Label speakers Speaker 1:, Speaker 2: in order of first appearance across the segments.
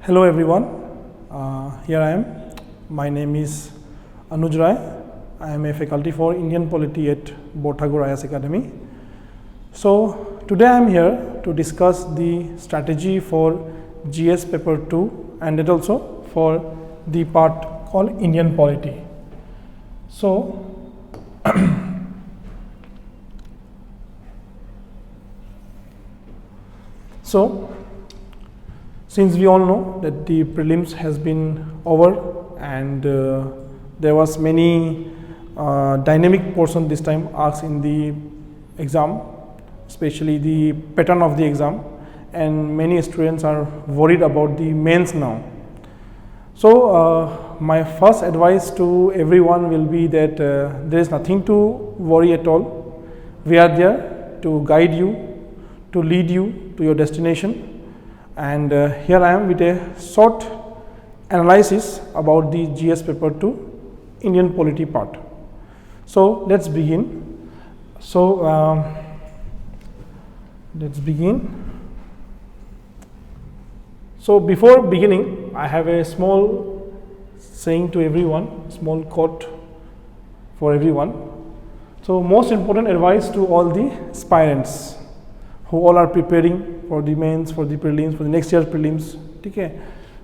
Speaker 1: Hello everyone, here I am. My name is Anuj. I am a faculty for Indian Polity at Borthakur IAS Academy. So today I am here to discuss the strategy for GS paper 2 and it also for the part called Indian Polity. So since we all know that the prelims has been over and there was many dynamic portion this time asked in the exam, especially the pattern of the exam, and many students are worried about the mains now. So my first advice to everyone will be that there is nothing to worry at all. We are there to guide you, to lead you to your destination. And here I am with a short analysis about the GS paper 2 Indian Polity part. So let's begin. So let's begin. So before beginning, I have a small saying to everyone, small quote for everyone. So most important advice to all the aspirants who all are preparing for the mains, for the prelims, for the next year's prelims. Okay.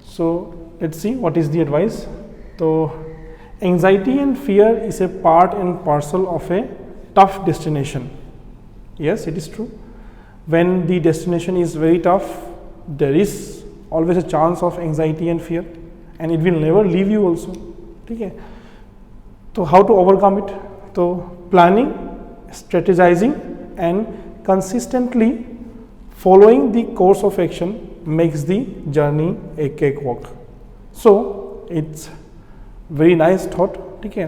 Speaker 1: So let's see what is the advice. So anxiety and fear is a part and parcel of a tough destination. Yes, it is true. When the destination is very tough, there is always a chance of anxiety and fear, and it will never leave you also. Okay. So how to overcome it? So planning, strategizing, and consistently following the course of action makes the journey a cakewalk. So it's very nice thought. Okay.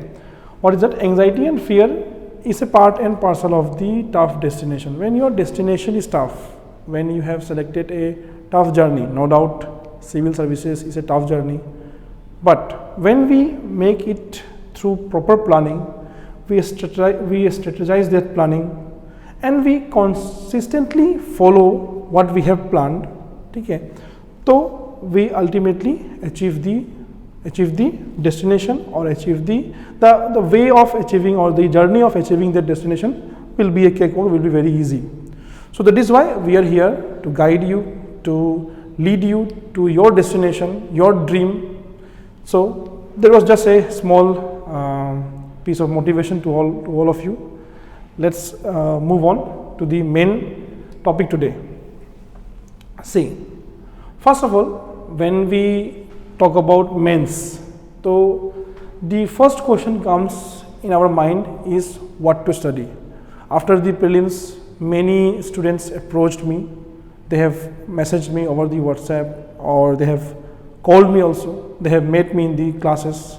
Speaker 1: What is that? Anxiety and fear is a part and parcel of the tough destination. When your destination is tough, when you have selected a tough journey, no doubt civil services is a tough journey, but when we make it through proper planning, we strategize that planning and we consistently follow what we have planned. Okay. So we ultimately achieve the destination, or achieve the way of achieving, or the journey of achieving that destination will be a cakewalk, will be very easy. So that is why we are here to guide you, to lead you to your destination, your dream. So there was just a small piece of motivation to all of you. Let's move on to the main topic today. See, first of all, when we talk about mains, so the first question comes in our mind is what to study. After the prelims, many students approached me. They have messaged me over the WhatsApp, or they have called me also. They have met me in the classes.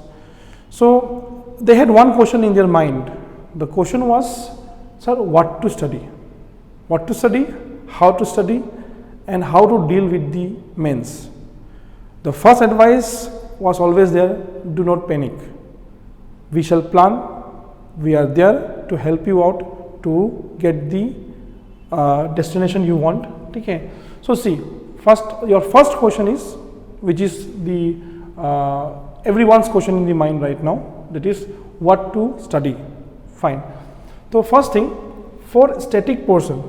Speaker 1: So they had one question in their mind. The question was, sir, what to study? What to study, how to study, and how to deal with the mains. The first advice was always there: do not panic. We shall plan. We are there to help you out to get the destination you want. Okay. So see, your first question is, which is the everyone's question in the mind right now, that is what to study. Fine. So first thing, for static portion,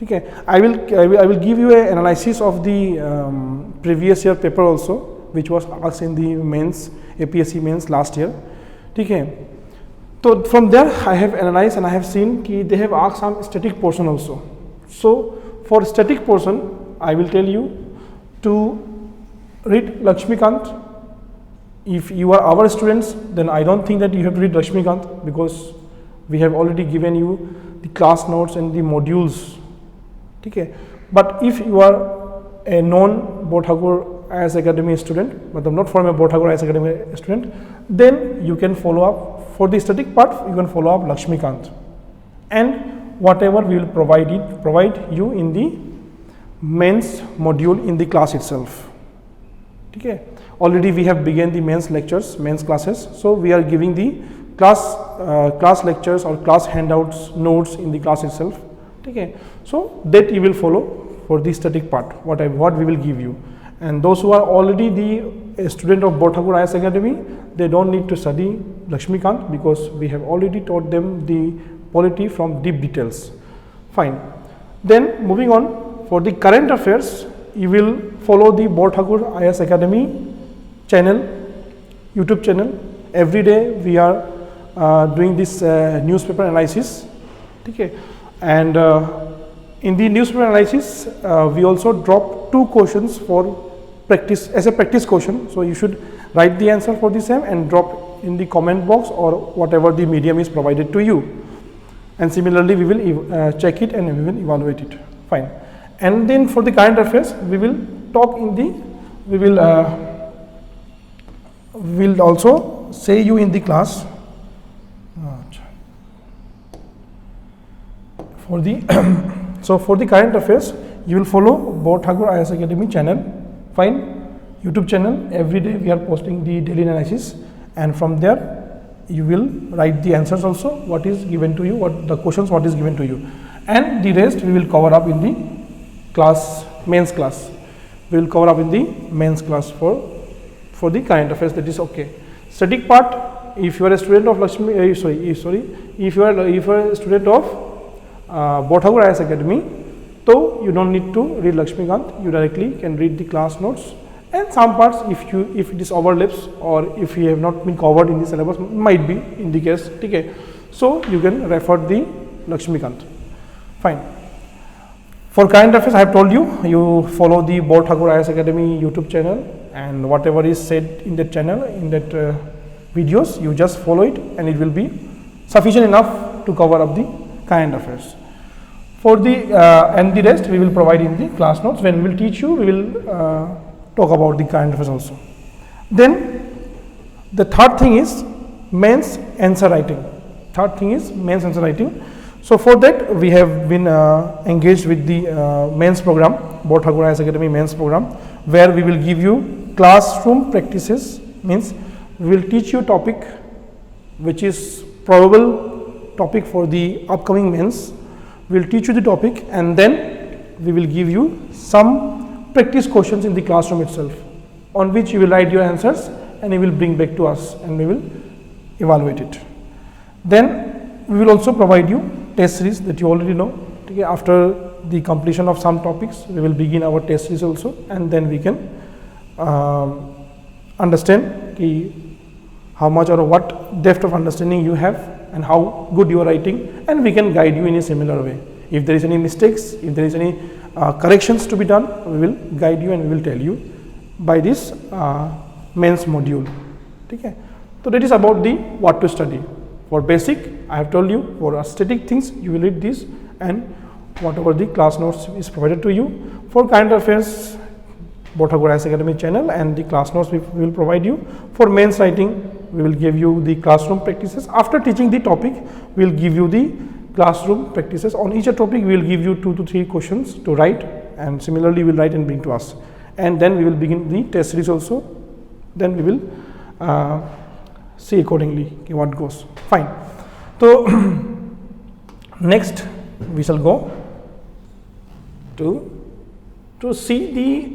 Speaker 1: okay, I will give you an analysis of the previous year paper also, which was asked in the mains, APSc mains last year. Okay. So from there I have analyzed and I have seen that they have asked some static portion also. So for static portion, I will tell you to read Lakshmikant. If you are our students, then I don't think that you have to read Lakshmikant, because we have already given you the class notes and the modules. Okay. But if you are a non-Borthakur IAS Academy student, but not from a Borthakur IAS Academy student, then you can follow up for the static part. You can follow up Lakshmikant, and whatever we will provide you in the mains module in the class itself. Okay. Already we have begun the mains lectures, mains classes. So we are giving the class lectures or class handouts, notes in the class itself. Okay. So that you will follow for the static part, what we will give you. and those who are already the student of Borthakur IAS Academy, they don't need to study Lakshmikant because we have already taught them the polity from deep details. Fine. Then moving on, for the current affairs, you will follow the Borthakur IAS Academy channel, YouTube channel. Every day we are doing this newspaper analysis. Okay. And in the newspaper analysis, we also drop 2 questions for practice as a practice question. So you should write the answer for the same and drop in the comment box or whatever the medium is provided to you. And similarly, we will check it and we will evaluate it. Fine. And then for the current affairs, we will talk in the, we will also say you in the class for the so for the current affairs, you will follow Borthakur IAS Academy channel. Fine. YouTube channel. Every day we are posting the daily analysis, and from there you will write the answers also, what is given to you, what the questions, what is given to you, and the rest we will cover up in the class, mains class. We will cover up in the mains class for the current affairs. That is okay. Static part, if you are a student of if you are a student of Borthakur IAS Academy, so you don't need to read Lakshmikant, you directly can read the class notes, and some parts if it is overlaps or if you have not been covered in the syllabus, might be in the case, okay, so you can refer the Lakshmikant. Fine. For current affairs, I have told you, you follow the Borthakur IAS Academy YouTube channel, and whatever is said in that channel, in that videos, you just follow it and it will be sufficient enough to cover up the current affairs. For the and the rest we will provide in the class notes. When we will teach you, we will talk about the current affairs also. Then the third thing is mains answer writing. Third thing is mains answer writing. So for that we have been engaged with the mains program, Borthakur IAS Academy mains program, where we will give you classroom practices. Means we will teach you topic which is probable topic for the upcoming mains. We will teach you the topic, and then we will give you some practice questions in the classroom itself, on which you will write your answers and you will bring back to us and we will evaluate it. Then we will also provide you test series that you already know. Okay, after the completion of some topics, we will begin our test series also, and then we can understand how much or what depth of understanding you have and how good you are writing, and we can guide you in a similar way. If there is any mistakes, if there is any corrections to be done, we will guide you and we will tell you by this mains module. Okay. So that is about the what to study. For basic, I have told you, for static things you will read this and whatever the class notes is provided to you. For current affairs, Borthakur IAS Academy channel and the class notes we will provide you. For mains writing, we will give you the classroom practices. After teaching the topic, we will give you the classroom practices. On each topic, we will give you 2 to 3 questions to write, and similarly we will write and bring to us. And then we will begin the test series also. Then we will see accordingly what goes. Fine. So next we shall go to see the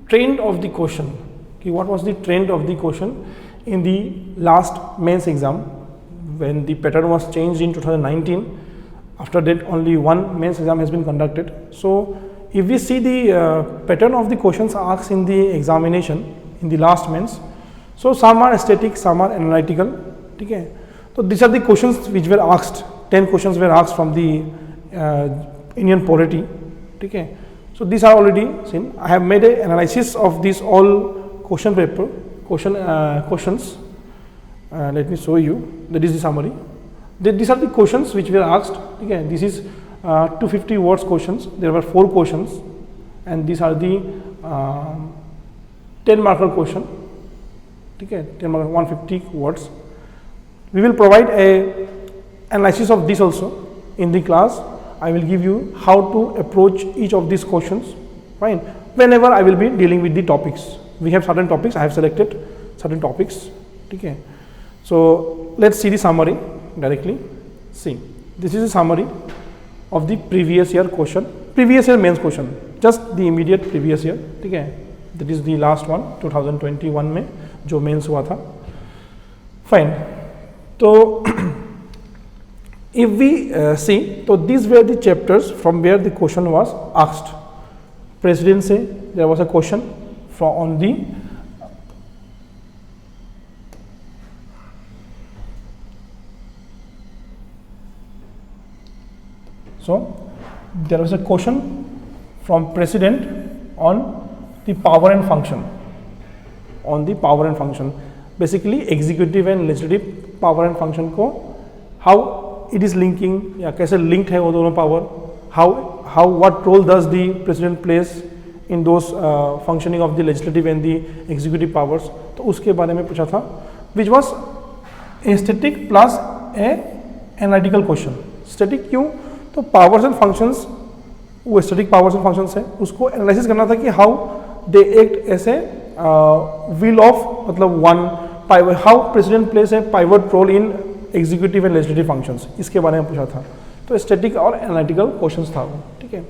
Speaker 1: trend of the question. Okay, what was the trend of the question in the last mains exam, when the pattern was changed in 2019? After that, only one mains exam has been conducted. So if we see the pattern of the questions asked in the examination in the last mains, so some are static, some are analytical. Okay. So these are the questions which were asked. 10 questions were asked from the Indian polity. Okay. So these are already seen. I have made an analysis of these all question paper, questions. Let me show you. That is the summary. These are the questions which were asked. Okay. This is 250 words questions. There were 4 questions, and these are the 10 marker question. Okay. 10 marker, 150 words. We will provide a analysis of this also in the class. I will give you how to approach each of these questions. Fine. Whenever I will be dealing with the topics, we have certain topics. I have selected certain topics. Okay. So let's see the summary directly. See, this is a summary of the previous year question, previous year mains question, just the immediate previous year. Okay. That is the last one 2021 में जो mains हुआ था. Fine. तो if we see, so these were the chapters from where the question was asked. President say there was a question from on the so there was a question from president on the power and function, on the power and function, basically executive and legislative power and function को how it is linking या कैसे linked है वो दोनों power, how what role does the president plays in those functioning of the legislative and the executive powers. तो उसके बारे में पूछा था, which was a static plus a analytical question. Static क्यों? तो powers and functions, वो static powers and functions है, उसको analysis करना था कि how they act as a will of मतलब one pivot, how president plays a pivot role in executive and legislative functions, इसके बारे में पूछा था. तो static और analytical questions था वो, ठीक है.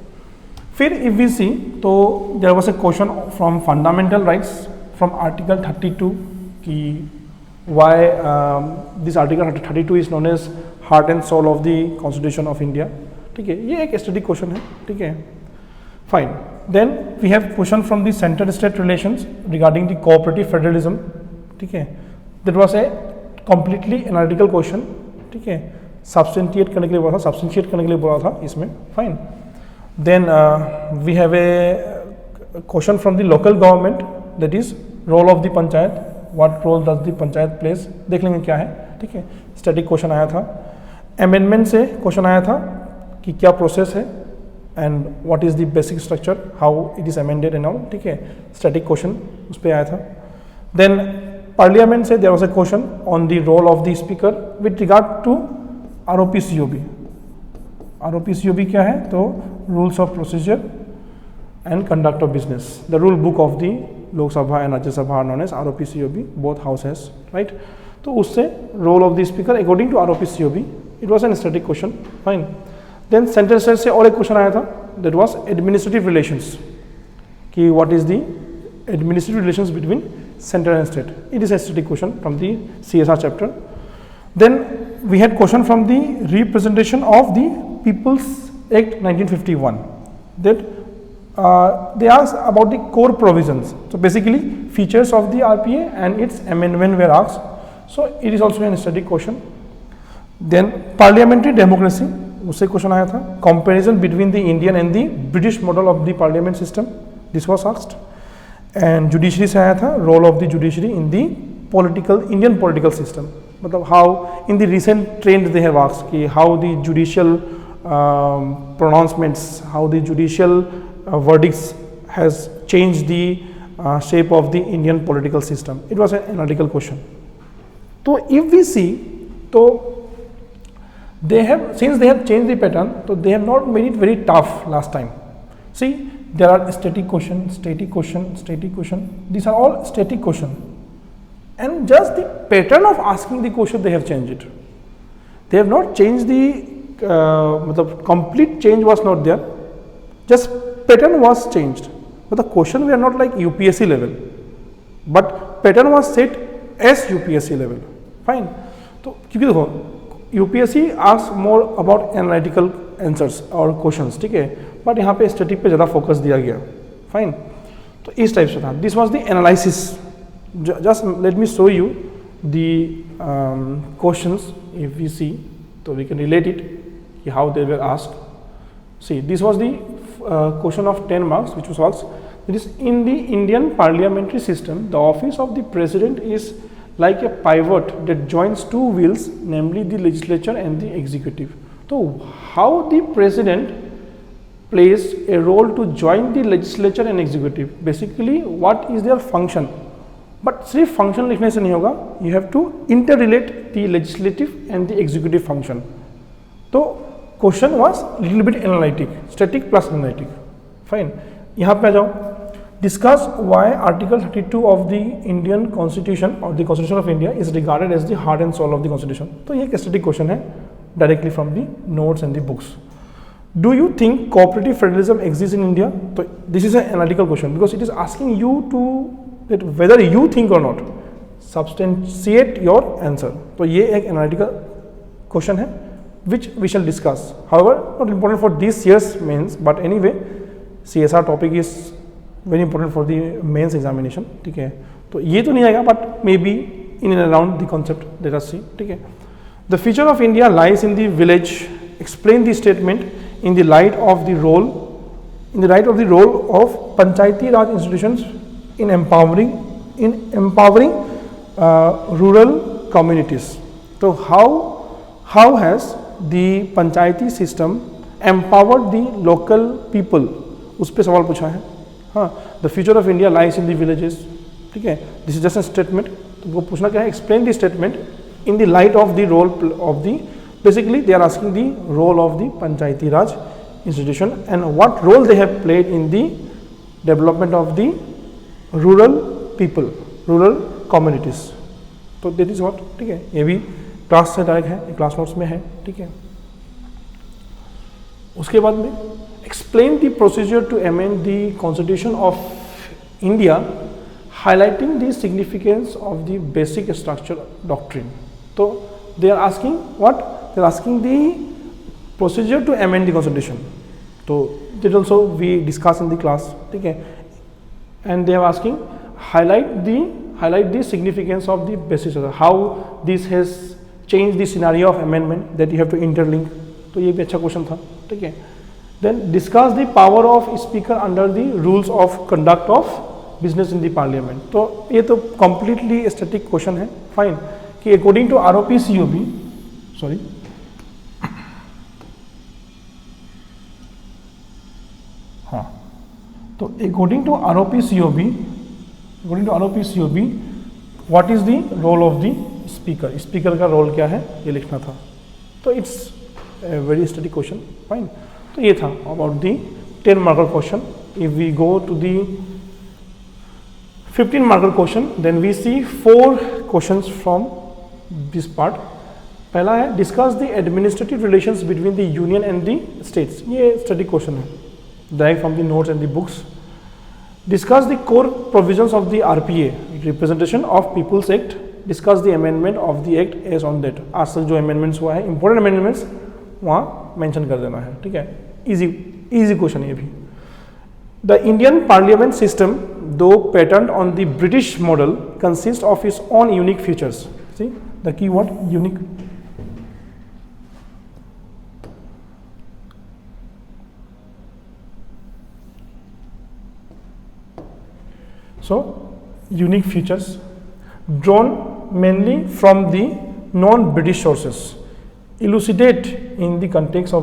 Speaker 1: फिर if we see, तो there was a question from fundamental rights from article 32 कि why this article 32 is known as heart and soul of the constitution of India, ठीक है. ये एक static question है, ठीक है. Fine. Then we have question from the center state relations regarding the cooperative federalism, ठीक है. That was a completely analytical question, ठीक है. Substantiate करने के लिए बोला था, substantiate करने के लिए बोला था इसमें. Fine. Then we have a question from the local government, that is role of the panchayat, what role does the panchayat plays, देख लेंगे क्या है, ठीक है. Static question आया था. Amendment से question आया था कि क्या process है and what is the basic structure, how it is amended and all, ठीक है. Static question उस पर आया था. Then parliament से there was a question on the role of the speaker with regard to ROPCOB. ROPCOB क्या है? तो rules of procedure and conduct of business. The rule book of the Lok Sabha and Rajya Sabha are known as ROPCOB, both houses, right? तो उससे role of the speaker according to ROPCOB, it was an static question. Fine. Then center state से और एक question आया था, that was administrative relations, कि what is the administrative relations between center and state. It is a static question from the CSR chapter. Then we had question from the representation of the People's Act 1951, that they asked about the core provisions. So basically features of the RPA and its amendment were asked. So it is also a static question. Then parliamentary democracy, उससे question आया था. Comparison between the Indian and the British model of the parliament system, this was asked. And judiciary से आया था, role of the judiciary in the political Indian political system. मतलब how in the recent trend they have asked कि how the judicial pronouncements, how the judicial verdicts has changed the shape of the Indian political system. It was an analytical question. So if we see, so they have, since they have changed the pattern, so they have not made it very tough last time. See, there are static question, static question, static question. These are all static question. And just the pattern of asking the question, they have changed it. They have not changed the complete change was not there. Just pattern was changed. But the question were not like UPSC level. But pattern was set as UPSC level. Fine. So क्योंकि देखो UPSC asks more about analytical answers और questions, ठीक है. But यहाँ पे static पे ज़्यादा focus दिया गया. Fine. तो इस टाइप से था. This was the analysis. Just let me show you the questions. If we see, so we can relate it, how they were asked. See, this was the question of 10 marks, which was asked. It is in the Indian parliamentary system, the office of the president is like a pivot that joins two wheels, namely the legislature and the executive. So, how the president plays a role to join the legislature and executive? Basically, what is their function? But सिर्फ function लिखने से नहीं होगा. You have to interrelate the legislative and the executive function. तो question was little bit analytic, static plus analytic. Fine. यहाँ पे आ जाओ. Discuss why Article 32 of the Indian Constitution or the Constitution of India is regarded as the heart and soul of the Constitution. तो ये एक static question है, directly from the notes and the books. Do you think cooperative federalism exists in India? So this is an analytical question because it is asking you to that whether you think or not. Substantiate your answer. तो ये एक analytical question है which we shall discuss. However, not important for this year's mains, but anyway, CSR topic is very important for the mains examination. ठीक है, तो ये तो नहीं आएगा, but maybe in and around the concept. Let us see. ठीक है. The future of India lies in the village. Explain the statement in the light of the role of Panchayati Raj institutions in empowering rural communities. So how has the Panchayati system empowered the local people? उस पे सवाल पूछा है. हाँ, the future of India lies in the villages. ठीक है, this is just a statement. तुमको पूछना क्या है? Explain the statement in the light of the role of the, basically they are asking the role of the Panchayati Raj institution and what role they have played in the development of the rural people, rural communities. तो that is what. ठीक है, ये भी class से direct है, class notes में है. ठीक है, उसके बाद में explain the procedure to amend the Constitution of India, highlighting the significance of the basic structure doctrine. So they are asking what? They are asking the procedure to amend the constitution. So that also we discuss in the class. Okay, and they are asking highlight the significance of the basic structure. How this has changed the scenario of amendment that you have to interlink. तो ये भी अच्छा question था. ठीक है, then discuss the power of speaker under the rules of conduct of business in the parliament. तो ये तो completely static question है. Fine. कि according to ROP COB, sorry, हाँ, तो according to ROP COB, what is the role of the speaker? Speaker का role क्या है ये लिखना था. तो it's a very static question. Fine. तो ये था about the 10 marker question. If we go to the 15 marker question, then we see 4 questions from this part. पहला है discuss the administrative relations between the union and the states. ये static question है, direct from the notes and the books. Discuss the core provisions of the RPA, Representation of People's Act. Discuss the amendment of the act as on that. आज तक जो amendments हुआ है, important amendments वहाँ mention कर देना है. ठीक है, easy question है ये भी. The Indian Parliament system, though patterned on the British model, consists of its own unique features. See the key word, unique. So unique features drawn mainly from the non-British sources, elucidate in the context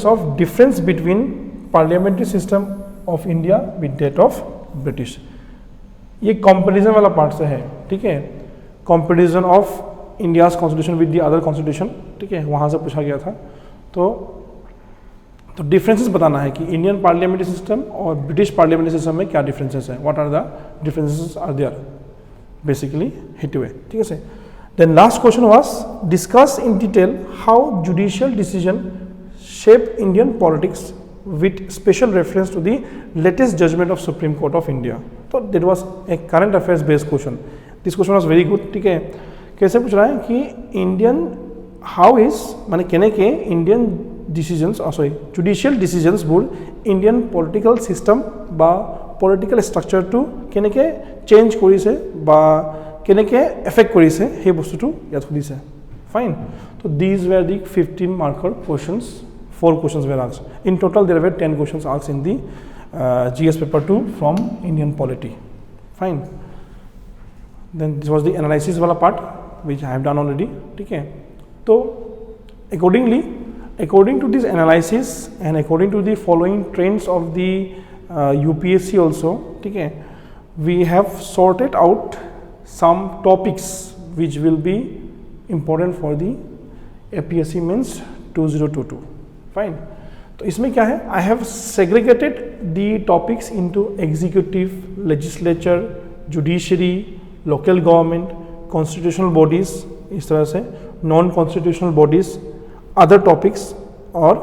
Speaker 1: of difference between parliamentary system of India with that of British. ये comparison वाला part से है. ठीक है, comparison of India's constitution with the other constitution. ठीक है, वहाँ से पूछा गया था. तो डिफरेंसेस बताना है कि इंडियन पार्लियामेंट्री सिस्टम और ब्रिटिश पार्लियामेंट्री सिस्टम में क्या डिफरेंसेस हैं, what are the differences are there, basically hit हुए. ठीक है से. Then last question was discuss in detail how judicial decision shape Indian politics with special reference to the latest judgment of Supreme Court of India. So that was a current affairs based question. This question was very good. ठीक है, कैसे पूछ रहा है कि Indian how is माने कहने के Indian decisions sorry judicial decisions बोल इंडियन पॉलिटिकल सिस्टम बा पॉलिटिकल स्ट्राक्चर टू कहने के चेंज करिছে বা कहने के एफेक्ट करिছে সেই বস্তুটো ইয়াত সুধিছে. ফাইন. তো these were the 15 marker questions. 4 questions were asked. In total, there were 10 questions asked in the GS paper 2 from Indian Polity. Fine. Then this was the analysis wala part, which I have done already. Okay. So, according to this analysis and according to the following trends of the UPSC also, okay, we have sorted out some topics which will be important for the APSC means 2022. Fine. तो इसमें क्या है, I have segregated the topics into executive, legislature, judiciary, local government, constitutional bodies, इस तरह से non constitutional bodies, other topics और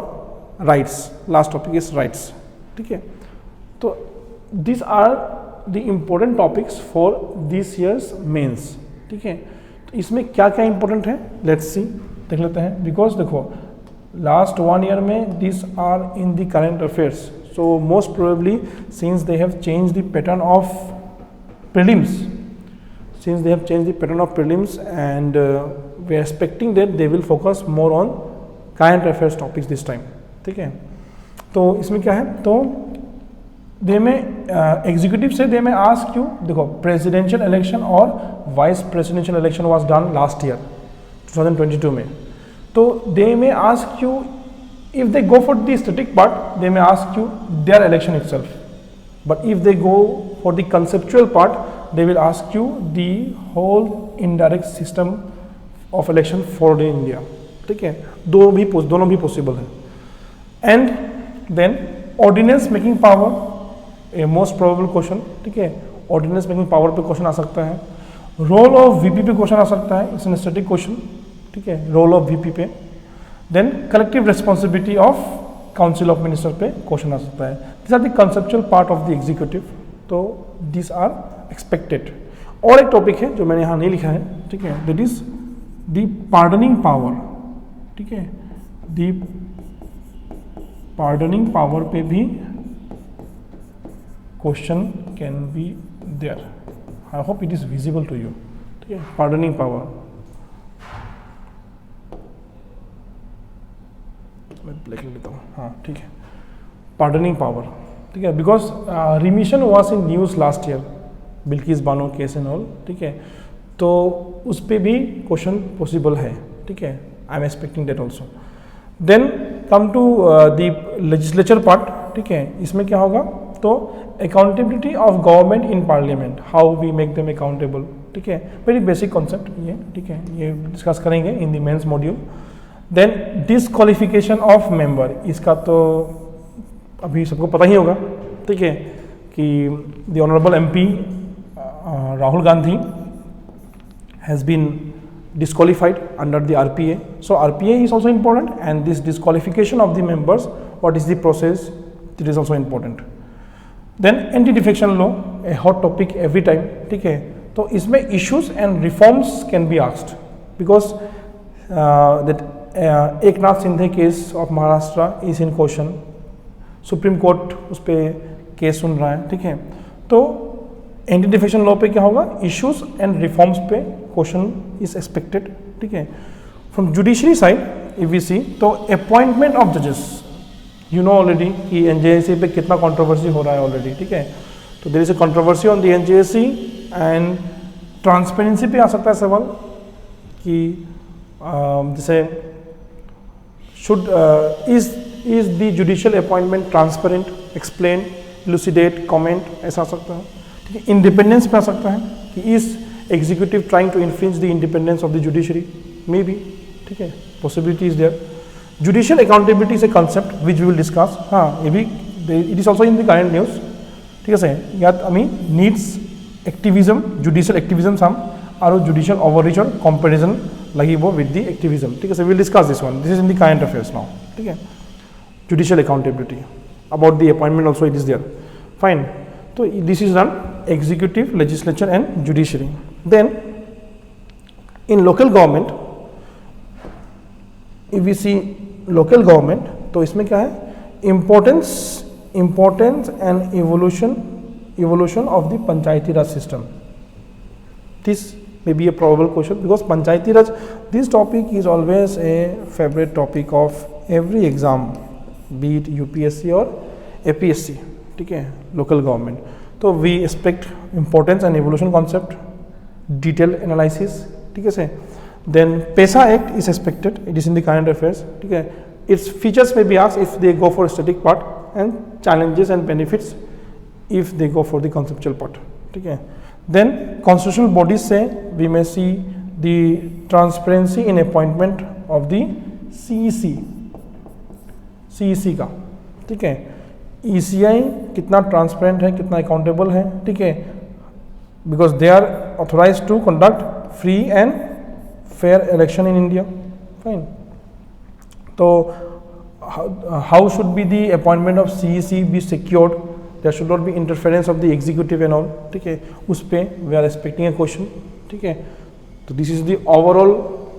Speaker 1: rights, last topic is rights, ठीक है। तो this are the important topics for this year's mains, ठीक है। तो इसमें क्या क्या इंपॉर्टेंट है, लेट्स सी, देख लेते हैं। बिकॉज देखो लास्ट 1 ईयर में this are in the current affairs, so most probably since they have change the pattern of prelims, since they have changed the pattern of prelims, and we are expecting that they will focus more on current affairs topics this time, ठीक है। तो इसमें क्या है, तो they में executive से they may ask you, देखो प्रेसिडेंशियल इलेक्शन और vice presidential election was done last year 2022 में, तो they may ask you if they go for the static part, they may ask you their election itself, but if they go for the conceptual part, they will ask you the whole indirect system of election for the India, ठीक है। दोनों भी possible है। And then ordinance making power, a most probable question, ठीक है। Ordinance making power पे question आ सकता है। रोल ऑफ वीपी पे क्वेश्चन आ सकता है, इट्स एन स्टैटिक क्वेश्चन, ठीक है, रोल ऑफ वीपी पे। Then collective responsibility of council of minister पे क्वेश्चन आ सकता है। This are the conceptual part of the executive, तो दिस आर एक्सपेक्टेड। और एक टॉपिक है जो मैंने यहाँ नहीं लिखा है, ठीक है, that is the pardoning power, ठीक है। द पार्डनिंग पावर पे भी question can be there. I hope it is visible to you, ठीक है। पार्डनिंग पावर, मैं ब्लैक लेता हूँ, हाँ ठीक है। पार्डनिंग पावर, ठीक है, because remission was in news last year, Bilkis Bano case and all, ठीक है। तो उस पर भी क्वेश्चन पॉसिबल है, ठीक है। I am expecting that also. Then come to the legislature part, ठीक है। इसमें क्या होगा, तो accountability of government in parliament, how we make them accountable, ठीक है। वेरी बेसिक कॉन्सेप्ट ये, ठीक है, ये डिस्कस करेंगे in the mains module. Then disqualification of member, इसका तो अभी सबको पता ही होगा, ठीक है, कि the honourable MP Rahul Gandhi has been disqualified under the RPA. So RPA is also important, and this disqualification of the members, what is the process, it is also important. Then anti-defection law, a hot topic every time, ठीक है। तो इसमें issues and reforms can be asked, because that Eknath Shinde case of Maharashtra is in question. Supreme court उस पर case सुन रहा है, ठीक है। तो एंटी डिफेक्शन लॉ पे क्या होगा, इश्यूज एंड रिफॉर्म्स पे क्वेश्चन इज एक्सपेक्टेड, ठीक है। From judiciary side if we see, तो अपॉइंटमेंट ऑफ जजेस, यू नो ऑलरेडी कि एनजेएससी पे कितना कंट्रोवर्सी हो रहा है ऑलरेडी, ठीक है। तो there is a controversy on the NJSC, and transparency पे आ सकता है सवाल कि जैसे should is the judicial appointment transparent, explain, elucidate, comment, ऐसा आ सकता है, ठीक है। इंडिपेंडेंस पे आ सकता है कि is executive trying to infringe the independence of the judiciary, may be, ठीक है, possibility is there. Judicial accountability is a concept which we will discuss, हाँ ये भी it is also in the current news, ঠিক আছে। ইয়াত আমি needs activism, judicial activism চাম আৰু জুডিশিয়াল ওভাৰৰিচৰ কম্পেৰিজন লাগিব উইথ দি এক্টিভিজম, ঠিক আছে। Will discuss this one, this is in the current affairs now, ঠিক है। Judicial accountability about the appointment also it is there, fine. So this is done executive, legislature and judiciary. Then in local government, if we see local government, तो इसमें क्या है, importance and evolution of the panchayati raj system. This may be a probable question, because panchayati raj, this topic is always a favorite topic of every exam, be it UPSC or APSC, ठीक है, local government. तो we expect importance and evolution concept, detail analysis, ठीक है से। Then PESA act is expected, it is in the current affairs, ठीक है। Its features में be asked if they go for static part, and challenges and benefits if they go for the conceptual part, ठीक है। Then constitutional bodies से we may see the transparency in appointment of the CEC का, ठीक है। ECI कितना transparent है, कितना accountable है, ठीक है, because they are authorize to conduct free and fair election in India, fine. तो how should be the appointment of CEC be secured, there should not be interference of the executive and all, ठीक है, उस पे we are expecting a question, ठीक है. तो this is the overall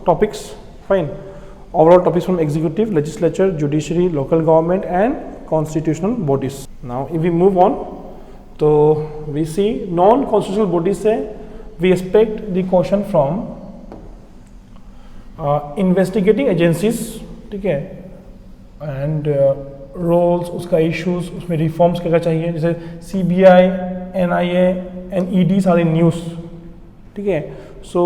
Speaker 1: topics, fine, overall topics from executive, legislature, judiciary, local government and constitutional bodies. Now if we move on, तो we see non-constitutional bodies से we expect the question from investigating agencies, ठीक है, and roles, उसका issues, उसमें reforms क्या चाहिए, जैसे CBI, NIA and EDs are in news, ठीक है. So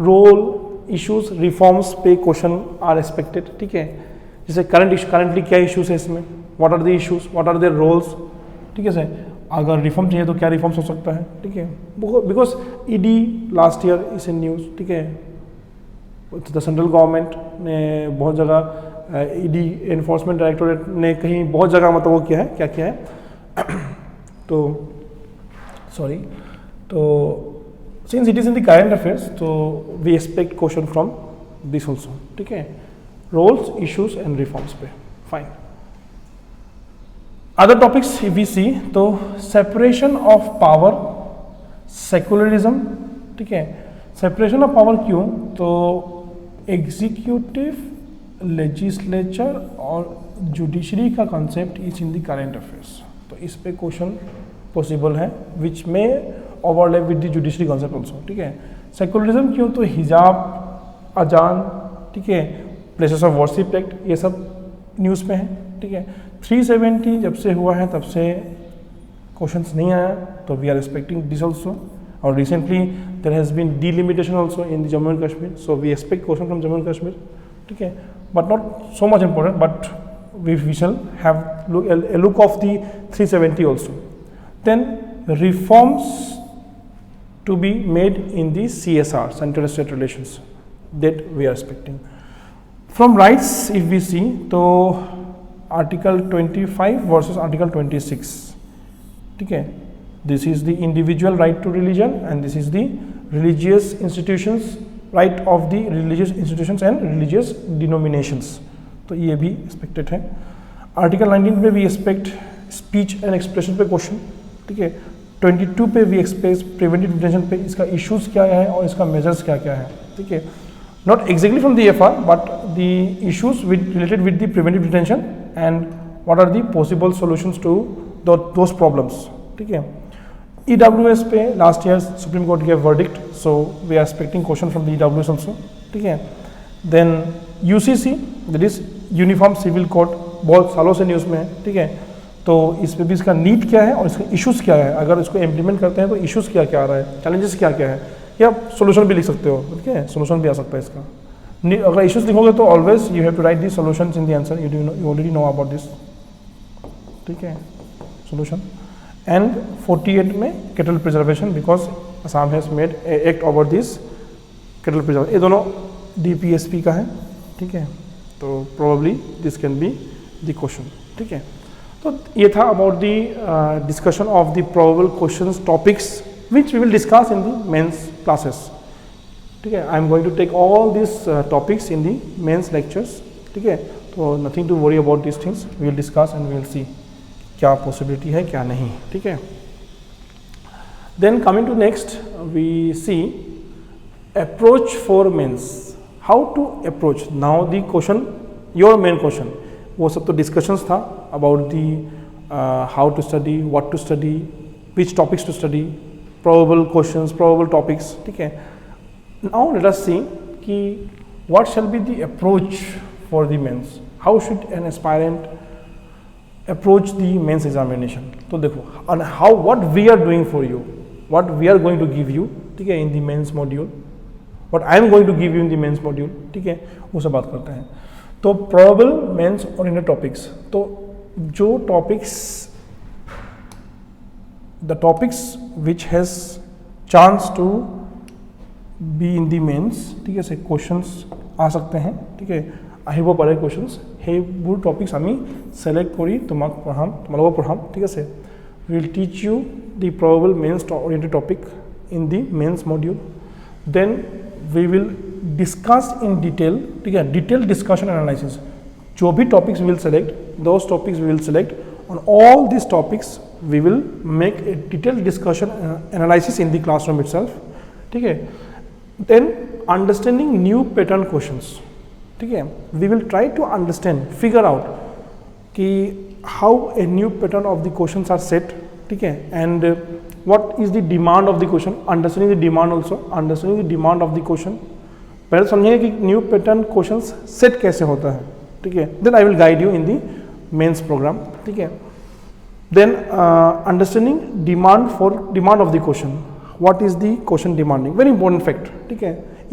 Speaker 1: role, issues, reforms पे question are expected, ठीक है. जैसे currently क्या issues है इसमें, what are the issues, what are their roles, ठीक है सर. अगर रिफॉर्म चाहिए तो क्या रिफॉर्म्स हो सकता है, ठीक है, because ED last year is in news, ठीक है. द सेंट्रल गवर्नमेंट ने बहुत जगह ईडी एनफोर्समेंट डायरेक्टोरेट ने कहीं बहुत जगह मतलब वो किया है, क्या किया है तो सॉरी, तो since it is in the current affairs, तो we expect question from this also, ठीक है. रोल्स, इश्यूज एंड रिफॉर्म्स पे, fine. Other topics if we see, तो सेपरेशन ऑफ पावर, सेकुलरिज्म, ठीक है. सेपरेशन ऑफ पावर क्यों, तो एग्जीक्यूटिव, लेजिस्लेचर और जुडिशरी का concept is in the current affairs, तो इस पे क्वेश्चन पॉसिबल है विच में overlap with the judiciary concept also, ठीक है. सेकुलरिज्म क्यों, तो हिजाब, अजान, ठीक है, प्लेसेस ऑफ वर्शिप एक्ट, ये सब न्यूज़ में है, ठीक है. 370 जब से हुआ है तब से क्वेश्चंस नहीं आया, तो we are expecting this also. और recently there has been delimitation also in the Jammu and Kashmir, so we expect question from Jammu and Kashmir, ठीक है, but not so much important, but we shall have a look of the 370 also. Then reforms to be made in the CSR, Central State Relations, that we are expecting. From rights if we see, तो article 25 versus article 26, ठीक है. This is the individual right to religion and this is the religious institutions, right of the religious institutions and religious denominations, तो ये भी expected है. Article 19 पे we expect speech and expression पे question, ठीक है. 22 पे वी एक्सपेक्ट प्रिवेंटिव डिटेंशन पे इसका इश्यूज क्या है और इसका मेजर्स क्या क्या है, ठीक है. Not exactly from the FR, but the issues related with the preventive detention and what are the possible solutions to those problems, ठीक है. EWS पे last year Supreme Court gave verdict, so we are expecting question from the EWS also, ठीक है. Then UCC, that is Uniform Civil Code, बहुत सालों से news में है, ठीक है. तो इस पे भी इसका नीड क्या है और इसका इश्यूज़ क्या है, अगर इसको इम्प्लीमेंट करते हैं तो इश्यूज़ क्या क्या आ रहा है, चैलेंजेस क्या क्या है, या सोल्यूशन भी लिख सकते हो, ठीक है. सोल्यूशन भी आ सकता है इसका. अगर इश्यूज लिखोगे तो always you have to write the solutions in the answer, you already know about this, ठीक है, सोल्यूशन. एंड 48 में cattle preservation, because Assam has made act over this cattle preservation, ये दोनों DPSP का है, ठीक है. तो probably this can be the question, ठीक है. तो ये था about the discussion of the probable questions topics which we will discuss in the mains classes, ठीक है. I am going to take all these topics in the mains lectures, ठीक है. तो nothing to worry about these things, we will discuss and we will see क्या possibility है क्या नहीं, ठीक है. Then coming to next, we see approach for mains, how to approach. Now the question, your main question, वो सब तो discussions था about the how to study, what to study, which topics to study, probable questions, probable topics, ठीक है. Now let us see कि what shall be the approach for the mains, how should an aspirant approach the mains examination. तो देखो, and how, what we are doing for you, what we are going to give you, ठीक है, in the mains module, what I am going to give you in the mains module, ठीक है, वो सब बात करते हैं. तो probable mains oriented topics, तो जो topics, the topics which has chance to be in the mains, ठीक है, से questions आ सकते हैं, ठीक है. আহিব পাৰে questions, সেইবোৰ topics আমি select কৰি তোমালোকক পঢ়াম, ঠিক আছে. We will teach you the probable mains oriented topic in the mains module. Then we will discuss in detail, ठीक है, डिटेल डिस्कशन एनालिसिस, जो भी topics we will select, those topics we will select, on all this topics we will make a detail discussion analysis in the classroom itself, ठीक है. Then understanding new pattern questions, ठीक है, we will try to understand, figure out कि how a new pattern of the questions are set, ठीक है, and what is the demand of the question, understanding the demand also, understanding the demand of the question. पहले समझिए कि new pattern questions set कैसे होता है, ठीक है. Then I will guide you in the mains program, ठीक है. Then understanding demand of the question, what is the question demanding, very important fact, ठीक है.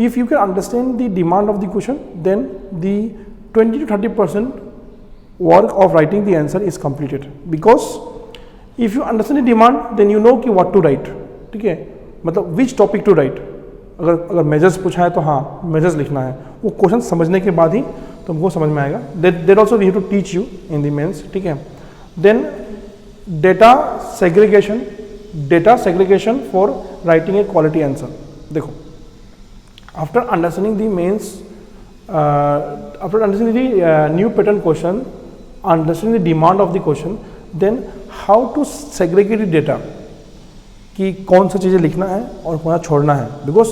Speaker 1: If you can understand the demand of the question, then the 20 to 30% work of writing the answer is completed, because if you understand the demand, then you know कि what to write, ठीक है, मतलब which topic to write. अगर measures पूछा है तो हाँ measures लिखना है, वो क्वेश्चन समझने के बाद ही तुमको समझ में आएगा. That also we have to teach you in the mains, ठीक है. Then data segregation for writing a quality answer. देखो, after understanding the mains, after understanding the new pattern question, understanding the demand of the question, then how to segregate the data, कि कौन सा चीज़ें लिखना है और कौन सा छोड़ना है. Because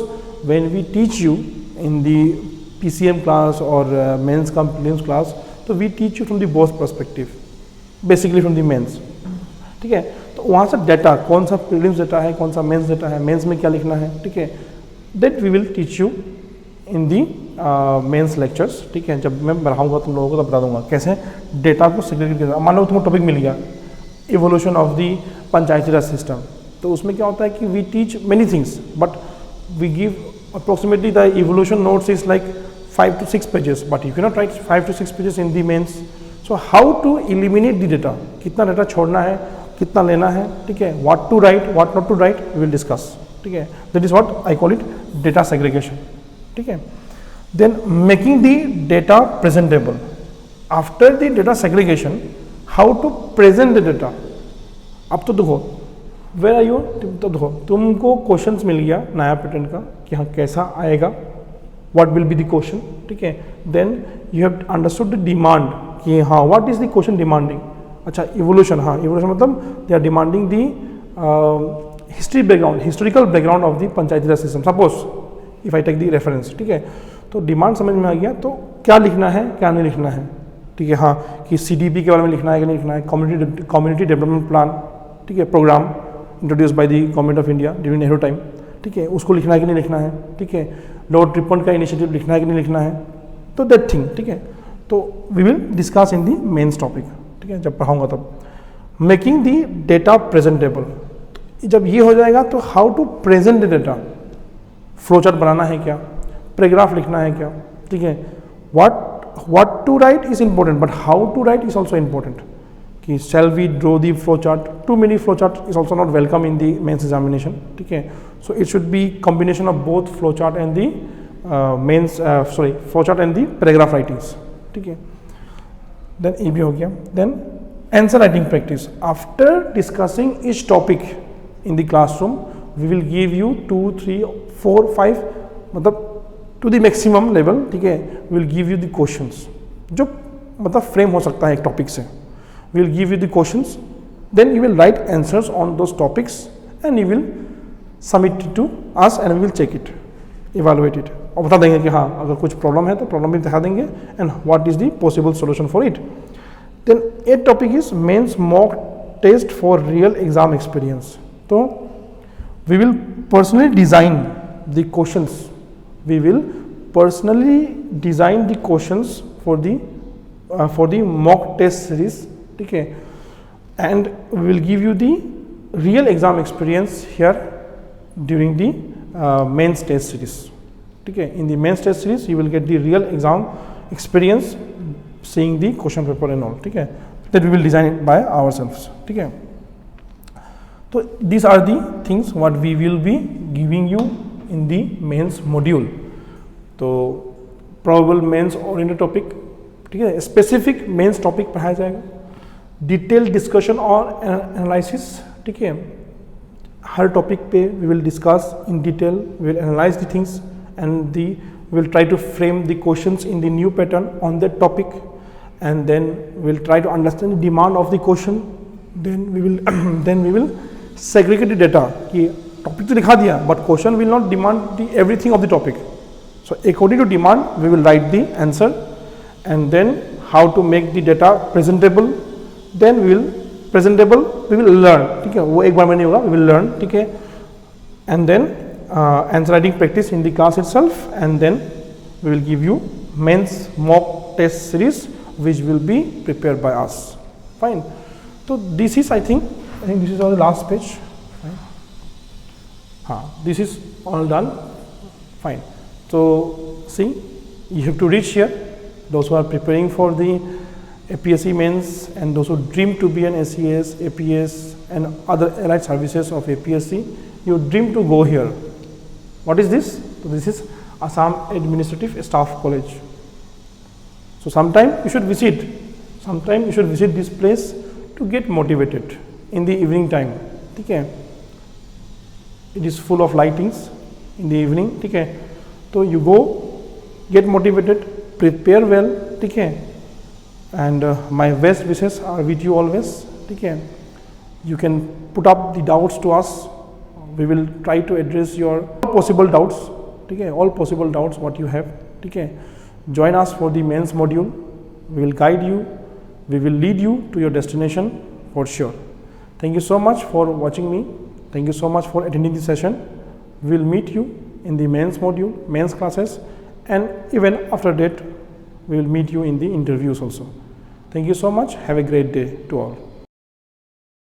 Speaker 1: when we teach you in the PCM class or mains का prelims class, तो we teach you from the both perspective, basically from the mains, ठीक है. तो वहाँ से डाटा, कौन सा प्रीलिम्स डाटा है, कौन सा मेंस डाटा है, मेंस में क्या लिखना है, ठीक है, that we will teach you in the mains lectures, ठीक है. जब मैं पढ़ाऊंगा तुम लोगों को तब बता दूंगा कैसे डेटा को सेग्रीगेट करना. मान लो तुमको टॉपिक मिल गया evolution of the panchayati raj system, तो उसमें क्या होता है कि we teach many things, but we give approximately the evolution notes is like 5 to 6 pages, but you cannot write 5 to 6 pages in the mains. So how to eliminate the data, कितना data छोड़ना है, कितना लेना है, ठीक है, what to write, what not to write, we will discuss, ठीक है. That is what I call it data segregation, ठीक है. Then making the data presentable. After the data segregation, how to present the data. अब तो देखो, where are you, तो देखो तुमको क्वेश्चंस मिल गया नया पैटर्न का कि हाँ कैसा आएगा, what will be the question, ठीक है. Then you have understood the demand कि हाँ what is the question demanding. अच्छा, इवोल्यूशन, हाँ इवोल्यूशन मतलब they are demanding the historical background of the panchayati raj system. Suppose if I take the reference, ठीक है, तो डिमांड समझ में आ गया, तो क्या लिखना है क्या नहीं लिखना है, ठीक है. हाँ कि CDP के बारे में लिखना है कि नहीं लिखना है, कम्युनिटी डेवलपमेंट प्लान, ठीक है, program introduced by the government of India during Nehru time, ठीक है, उसको लिखना है कि नहीं लिखना है, ठीक है. लॉर्ड रिपन का इनिशिएटिव लिखना है कि नहीं लिखना है, तो दैट थिंग, ठीक है. तो we will discuss in the mains topic, ठीक है, जब पढ़ाऊंगा तब. मेकिंग दी डेटा प्रेजेंटेबल, जब ये हो जाएगा तो how to present the data, flow chart बनाना है क्या, पैराग्राफ लिखना है क्या, ठीक है. What to write is important, but how to write is also important. कि shall we draw the flow chart, too many flow chart is also not welcome in the mains examination, ठीक है. So it should be combination of both flow chart and the mains flow chart and the paragraph writings, ठीक है. देन ये भी हो गया. Then answer writing practice. After discussing each topic in the classroom, we will give you 2, 3, 4, 5 मतलब to the maximum level, ठीक है. We will give you the questions, जो मतलब फ्रेम हो सकता है एक टॉपिक से. We will give you the questions, then you will write answers on those topics and you will submit to us and we will check it, evaluate it, और बता देंगे कि हाँ अगर कुछ प्रॉब्लम है तो प्रॉब्लम भी दिखा देंगे and what is the possible solution for it. Then eight topic is mains mock test for real exam experience. तो we will personally design the questions, we will personally design the questions for the mock test series, ठीक है. And we will give you the real exam experience here during the mains test series, ठीक है. In the mains test series, you will get the real exam experience, seeing the question paper and all, ठीक है. That we will design it by ourselves, ठीक है. तो these are the things what we will be giving you in the mains module. तो probable mains oriented topic, ठीक है, specific mains topic पढ़ाया जाएगा, detailed discussion और analysis, ठीक है. हर टॉपिक पे we will discuss in detail, we will analyze the things and the we will try to frame the questions in the new pattern on that topic, and then we will try to understand the demand of the question. Then we will then we will segregate the data कि topic तो लिखा दिया, but question will not demand the everything of the topic. So according to demand we will write the answer, and then how to make the data presentable, then we will learn, ठीक है, वो एक बार में नहीं होगा, we will learn, ठीक है, and then answer writing practice in the class itself, and then we will give you mains mock test series which will be prepared by us. Fine. So this is, I think this is on the last page. Fine. This is all done. Fine. So see, you have to reach here. Those who are preparing for the APSC mains and those who dream to be an SES, APS and other allied services of APSC, you dream to go here. What is this? So this is Assam Administrative Staff College. So sometime you should visit. Sometime you should visit this place to get motivated in the evening time. Okay. It is full of lightings in the evening. Okay. So you go, get motivated, prepare well. Okay. And my best wishes are with you always. Okay. You can put up the doubts to us. We will try to address your possible doubts. Okay. All possible doubts what you have. Okay. Join us for the mains module. We will guide you. We will lead you to your destination for sure. Thank you so much for watching me. Thank you so much for attending the session. We will meet you in the mains module, mains classes, and even after that, we will meet you in the interviews also. Thank you so much. Have a great day to all.